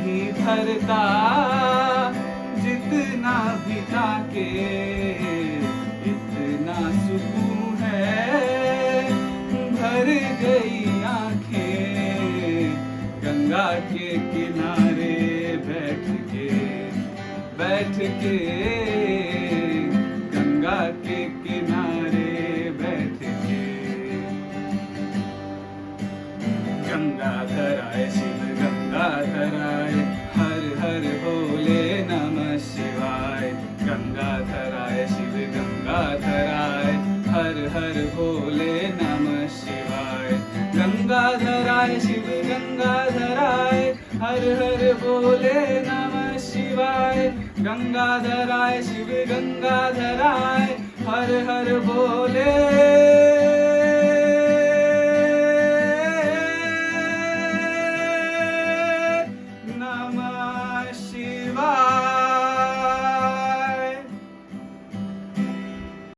नहीं भरता, जितना भी ताके इतना सुकून है। भर गई आंखें गंगा के किनारे बैठ के गंगा के किनारे बैठ के। गंगाधर आए शिव गंगाधर आए, हर हर बोले नमः शिवाय। गंगाधर आए शिव गंगाधर आए, हर हर बोले नमः शिवाय। गंगाधर आए शिव गंगाधर आए, हर हर बोले नमः शिवाय। गंगाधर आए शिव गंगाधर आए, हर हर बोले नमः शिवाय।